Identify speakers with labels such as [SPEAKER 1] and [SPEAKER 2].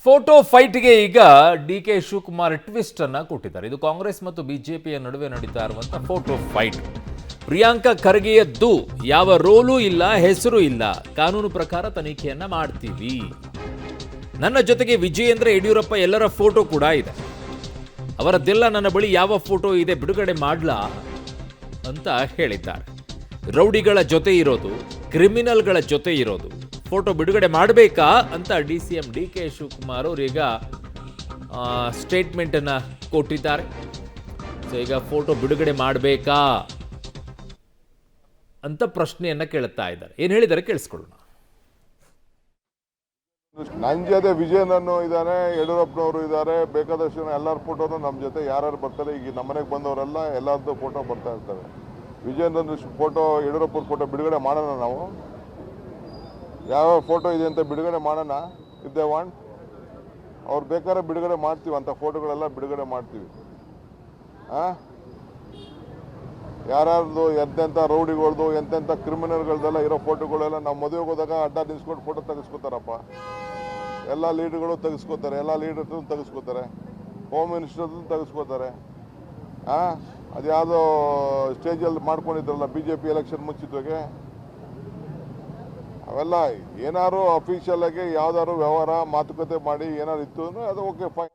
[SPEAKER 1] Photo ಫೈಟ್ಗೆ ಈಗ D K Shivakumar twist ಅನ್ನ ಕೊಟ್ಟಿದ್ದಾರೆ. ಇದು ಕಾಂಗ್ರೆಸ್ ಮತ್ತು ಬಿಜೆಪಿಯ ನಡುವೆ ನಡೀತಾ ಇರುವಂತಹ ಫೋಟೋ ಫೈಟ್. ಪ್ರಿಯಾಂಕಾ ಖರ್ಗೆಯದ್ದು ಯಾವ ರೋಲು ಇಲ್ಲ, ಹೆಸರು ಇಲ್ಲ. ಕಾನೂನು ಪ್ರಕಾರ ತನಿಖೆಯನ್ನ ಮಾಡ್ತೀವಿ. ನನ್ನ ಜೊತೆಗೆ ವಿಜಯೇಂದ್ರ ಯಡಿಯೂರಪ್ಪ ಎಲ್ಲರ ಫೋಟೋ ಕೂಡ ಇದೆ. ಅವರದ್ದೆಲ್ಲ ನನ್ನ ಬಳಿ ಯಾವ ಫೋಟೋ ಇದೆ ಬಿಡುಗಡೆ ಮಾಡ್ಲಾ ಅಂತ ಹೇಳಿದ್ದಾರೆ. ರೌಡಿಗಳ ಜೊತೆ ಇರೋದು, ಕ್ರಿಮಿನಲ್ಗಳ ಜೊತೆ ಇರೋದು, ಫೋಟೋ ಬಿಡುಗಡೆ ಮಾಡಬೇಕಾ ಅಂತ DCM ಡಿ ಕೆ ಶಿವಕುಮಾರ್ ಅವರೀಗ ಸ್ಟೇಟ್ಮೆಂಟ್ ಅನ್ನ ಕೊಟ್ಟಿದ್ದಾರೆ. ಸೊ ಈಗ ಫೋಟೋ ಬಿಡುಗಡೆ ಮಾಡಬೇಕಾ ಅಂತ ಪ್ರಶ್ನೆಯನ್ನ ಕೇಳುತ್ತಾ ಇದ್ದಾರೆ. ಏನ್ ಹೇಳಿದ್ದಾರೆ ಕೇಳಿಸ್ಕೊಳ್ಳೋಣ.
[SPEAKER 2] ನನ್ನ ಜೊತೆ ವಿಜಯನನ್ನು ಇದ್ದಾನೆ, ಯಡಿಯೂರಪ್ಪನವರು ಇದ್ದಾರೆ, ಬೇಕಾದಷ್ಟು ಜನ ಎಲ್ಲರ ಫೋಟೋನು ನಮ್ಮ ಜೊತೆ ಯಾರ್ಯಾರು ಬರ್ತಾರೆ. ಈಗ ನಮ್ಮ ಮನೆಗೆ ಬಂದವರೆಲ್ಲ ಎಲ್ಲರದ್ದು ಫೋಟೋ ಬರ್ತಾ ಇರ್ತವೆ. ವಿಜಯನನ್ನು ಫೋಟೋ, ಯಡಿಯೂರಪ್ಪನ ಫೋಟೋ ಬಿಡುಗಡೆ ಮಾಡೋಣ. ನಾವು ಯಾವ ಫೋಟೋ ಇದೆ ಅಂತ ಬಿಡುಗಡೆ ಮಾಡೋಣ. ಇದ್ದೇ ವಾಂಟ್ ಅವ್ರು ಬೇಕಾದ್ರೆ ಬಿಡುಗಡೆ ಮಾಡ್ತೀವಿ, ಅಂಥ ಫೋಟೋಗಳೆಲ್ಲ ಬಿಡುಗಡೆ ಮಾಡ್ತೀವಿ. ಯಾರ್ಯಾರ್ದು ಎಂತೆಂಥ ರೌಡಿಗಳ್ದು, ಎಂತೆಂಥ ಕ್ರಿಮಿನಲ್ಗಳ್ದೆಲ್ಲ ಇರೋ ಫೋಟೋಗಳೆಲ್ಲ ನಾವು ಮದುವೆಗೆ ಹೋದಾಗ ಅಡ್ಡ ನಿಲ್ಸ್ಕೊಂಡು ಫೋಟೋ ತೆಗೆಸ್ಕೊತಾರಪ್ಪ. ಎಲ್ಲ ಲೀಡರ್ಗಳು ತೆಗೆಸ್ಕೋತಾರೆ, ಎಲ್ಲ ಲೀಡರ್ಸ್ ತೆಗೆಸ್ಕೋತಾರೆ, ಹೋಮ್ ಮಿನಿಸ್ಟರ್ದು ತೆಗೆಸ್ಕೋತಾರೆ. ಅದು ಯಾವುದೋ ಸ್ಟೇಜಲ್ಲಿ ಮಾಡ್ಕೊಂಡಿದ್ರಲ್ಲ BJP ಎಲೆಕ್ಷನ್ ಮುಂಚಿತವಾಗಿ, ಅವೆಲ್ಲ ಏನಾದ್ರು ಅಫಿಷಿಯಲ್ ಆಗಿ ಯಾವ್ದಾದ್ರು ವ್ಯವಹಾರ ಮಾತುಕತೆ ಮಾಡಿ ಏನಾದ್ರು ಇತ್ತು ಅಂದರೆ ಅದು ಓಕೆ ಫೈನ್.